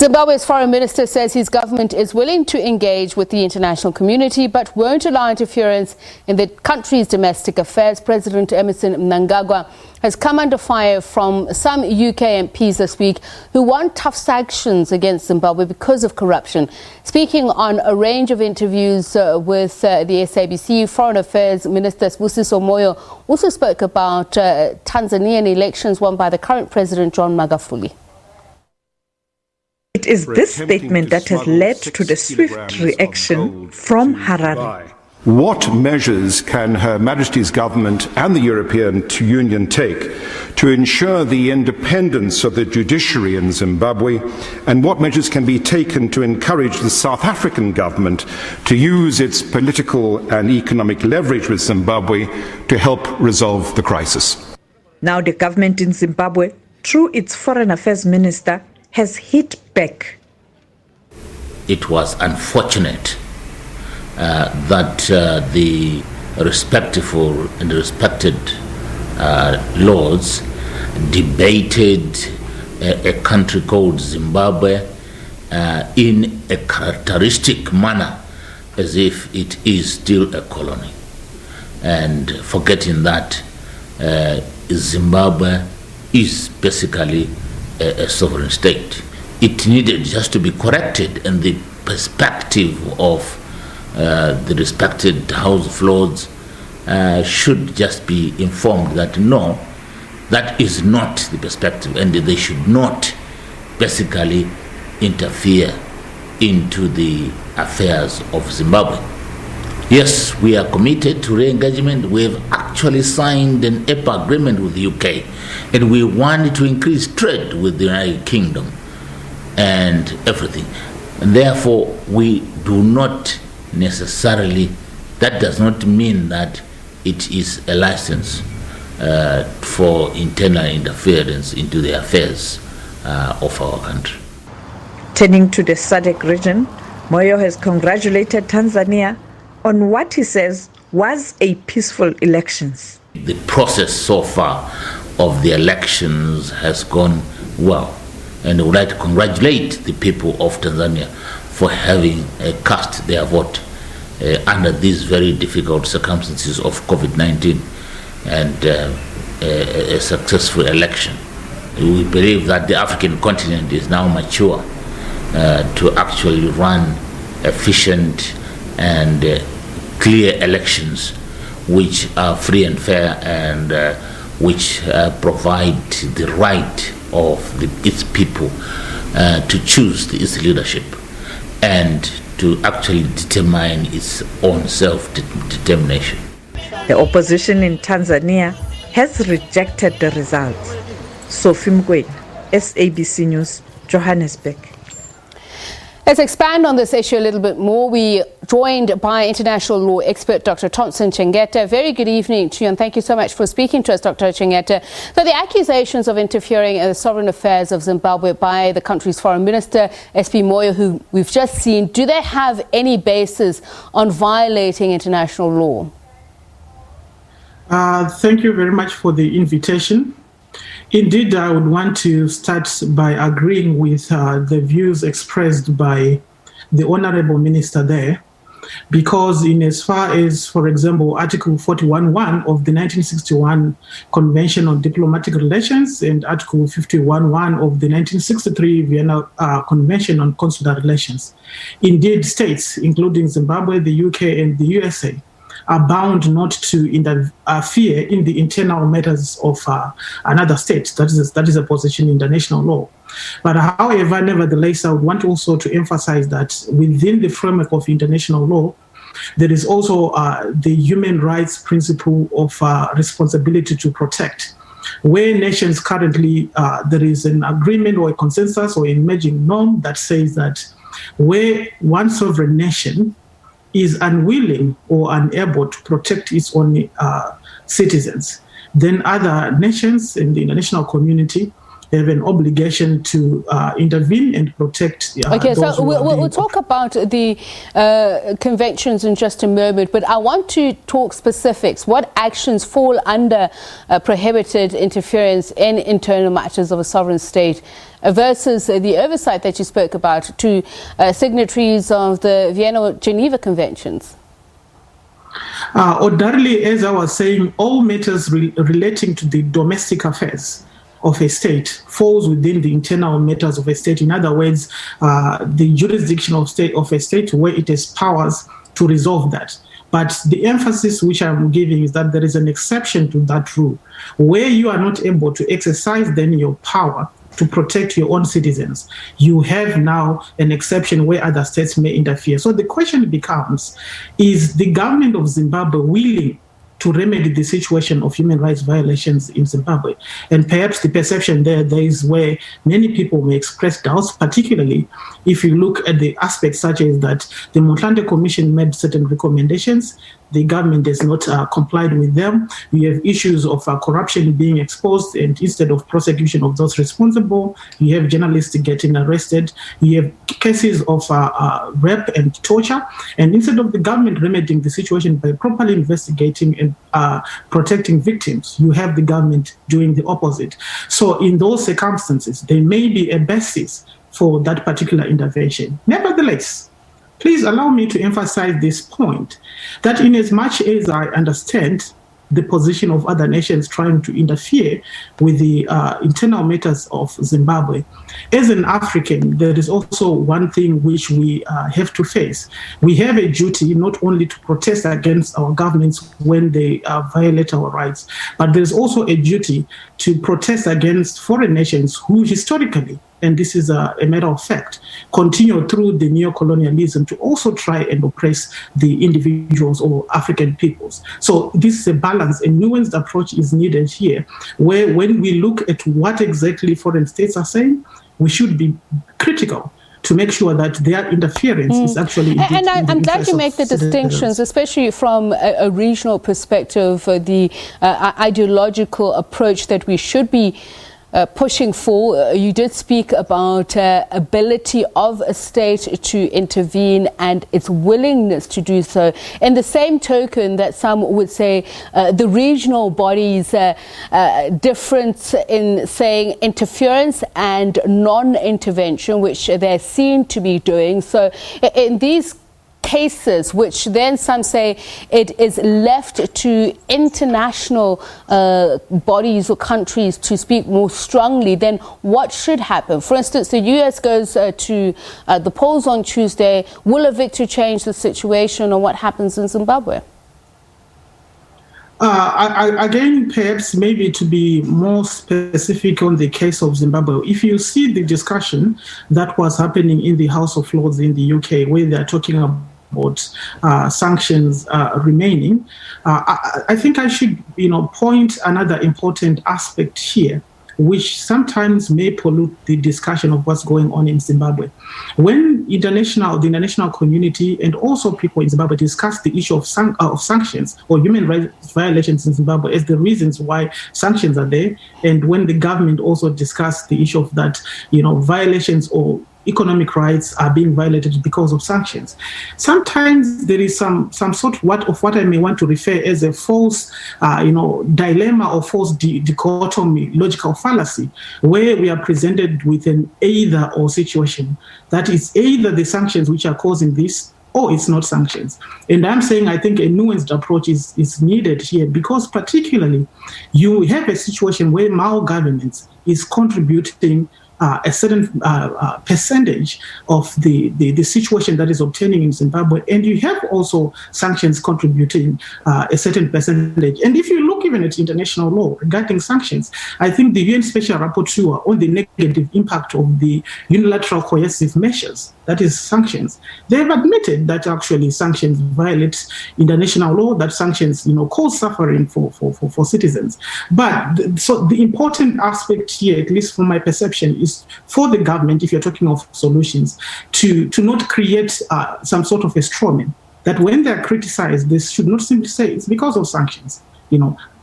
Zimbabwe's foreign minister says his government is willing to engage with the international community but won't allow interference in the country's domestic affairs. President Emmerson Mnangagwa has come under fire from some UK Mps this week who want tough sanctions against Zimbabwe because of corruption. Speaking on a range of interviews with the SABC, Foreign Affairs Minister Sibusiso Moyo also spoke about Tanzanian elections won by the current President John Magufuli. It is this statement that has led to the swift reaction from Harare. What measures can Her Majesty's government and the European Union take to ensure the independence of the judiciary in Zimbabwe, and what measures can be taken to encourage the South African government to use its political and economic leverage with Zimbabwe to help resolve the crisis? Now the government in Zimbabwe, through its Foreign Affairs Minister, has hit back. It was unfortunate that the respectful and respected lords debated a country called Zimbabwe in a characteristic manner as if it is still a colony, and forgetting that Zimbabwe is basically a sovereign state. It needed just to be corrected, and the perspective of the respected House of Lords should just be informed that no, that is not the perspective, and they should not basically interfere into the affairs of Zimbabwe. Yes, we are committed to re-engagement. We have actually signed an EPA agreement with the UK, and we want to increase trade with the United Kingdom and everything. And therefore, we do not necessarily, that does not mean that it is a license for internal interference into the affairs of our country. Turning to the SADC region, Moyo has congratulated Tanzania on what he says was a peaceful elections. The process so far of the elections has gone well, and I would like to congratulate the people of Tanzania for having cast their vote under these very difficult circumstances of COVID-19 and a successful election. We believe that the African continent is now mature to actually run efficient and clear elections which are free and fair, and which provide the right of its people to choose its leadership and to actually determine its own self-determination. The opposition in Tanzania has rejected the results. Sophie Mgwenya, SABC News, Johannesburg. Let's expand on this issue a little bit more. We joined by international law expert Dr. Thompson Chengeta. Very good evening to you, and thank you so much for speaking to us, Dr. Chengeta. So the accusations of interfering in the sovereign affairs of Zimbabwe by the country's foreign minister, SP Moyo, who we've just seen, do they have any basis on violating international law? Thank you very much for the invitation. Indeed, I would want to start by agreeing with the views expressed by the Honorable Minister there, because in as far as, for example, Article 41.1 of the 1961 Convention on Diplomatic Relations and Article 51.1 of the 1963 Vienna Convention on Consular Relations, indeed states, including Zimbabwe, the UK and the USA, are bound not to interfere in the internal matters of another state. That is a position in international law. But however, nevertheless, I would want also to emphasize that within the framework of international law, there is also the human rights principle of responsibility to protect. Where nations currently, there is an agreement or a consensus or an emerging norm that says that where one sovereign nation is unwilling or unable to protect its own citizens, then other nations in the international community have an obligation to intervene and protect okay, those so we'll talk about the conventions in just a moment, but I want to talk specifics. What actions fall under prohibited interference in internal matters of a sovereign state versus the oversight that you spoke about to signatories of the Vienna or Geneva Conventions? Ordinarily, as I was saying, all matters relating to the domestic affairs of a state falls within the internal matters of a state. In other words, the jurisdiction of a state where it has powers to resolve that. But the emphasis which I'm giving is that there is an exception to that rule, where you are not able to exercise then your power to protect your own citizens. You have now an exception where other states may interfere. So the question becomes, is the government of Zimbabwe willing to remedy the situation of human rights violations in Zimbabwe? And perhaps the perception there is where many people may express doubts, particularly if you look at the aspects such as that the Motlanthe Commission made certain recommendations, the government has not complied with them. We have issues of corruption being exposed, and instead of prosecution of those responsible, you have journalists getting arrested. You have cases of rape and torture, and instead of the government remedying the situation by properly investigating and protecting victims, you have the government doing the opposite. So in those circumstances, there may be a basis for that particular intervention. Nevertheless, please allow me to emphasize this point, that in as much as I understand the position of other nations trying to interfere with the internal matters of Zimbabwe, as an African, there is also one thing which we have to face. We have a duty not only to protest against our governments when they violate our rights, but there's also a duty to protest against foreign nations who historically, and this is a matter of fact, continue through the neo-colonialism to also try and oppress the individuals or African peoples. So this is a balance, a nuanced approach is needed here, where when we look at what exactly foreign states are saying, we should be critical to make sure that their interference is actually... And I'm glad you make the distinctions, especially from a regional perspective, the ideological approach that we should be pushing for. You did speak about ability of a state to intervene and its willingness to do so. In the same token that some would say the regional bodies difference in saying interference and non-intervention, which they're seen to be doing. So in these cases, which then some say it is left to international bodies or countries to speak more strongly, then what should happen? For instance, the US goes to the polls on Tuesday. Will a victory change the situation, or what happens in Zimbabwe? Again, perhaps maybe to be more specific on the case of Zimbabwe, if you see the discussion that was happening in the House of Lords in the UK, where they're talking about sanctions remaining, I think I should, point another important aspect here, which sometimes may pollute the discussion of what's going on in Zimbabwe. When the international community and also people in Zimbabwe discuss the issue of sanctions or human rights violations in Zimbabwe as the reasons why sanctions are there, and when the government also discuss the issue of that, violations or economic rights are being violated because of sanctions, sometimes there is some sort of what I may want to refer as a false, dilemma or false dichotomy, logical fallacy, where we are presented with an either-or situation. That is either the sanctions which are causing this, or it's not sanctions. And I'm saying I think a nuanced approach is needed here, because particularly you have a situation where Mao government is contributing a certain percentage of the situation that is obtaining in Zimbabwe, and you have also sanctions contributing a certain percentage. And if you look even at international law regarding sanctions, I think the UN Special Rapporteur on the negative impact of the unilateral coercive measures, that is sanctions, they've admitted that actually sanctions violate international law, that sanctions cause suffering for citizens. But so the important aspect here, at least from my perception, is for the government, if you're talking of solutions, to not create some sort of a straw man, that when they're criticized, they should not simply say it's because of sanctions.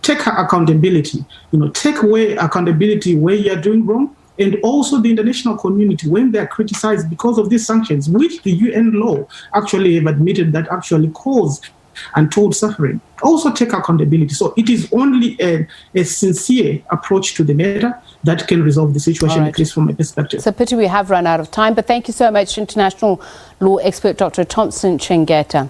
Take accountability. Take away accountability where you're doing wrong, and also the international community, when they are criticized because of these sanctions, which the UN law actually have admitted that actually cause untold suffering, also take accountability. So it is only a sincere approach to the matter that can resolve the situation, at least from my perspective. It's a pity we have run out of time, but thank you so much, international law expert Dr. Thompson Chengeta.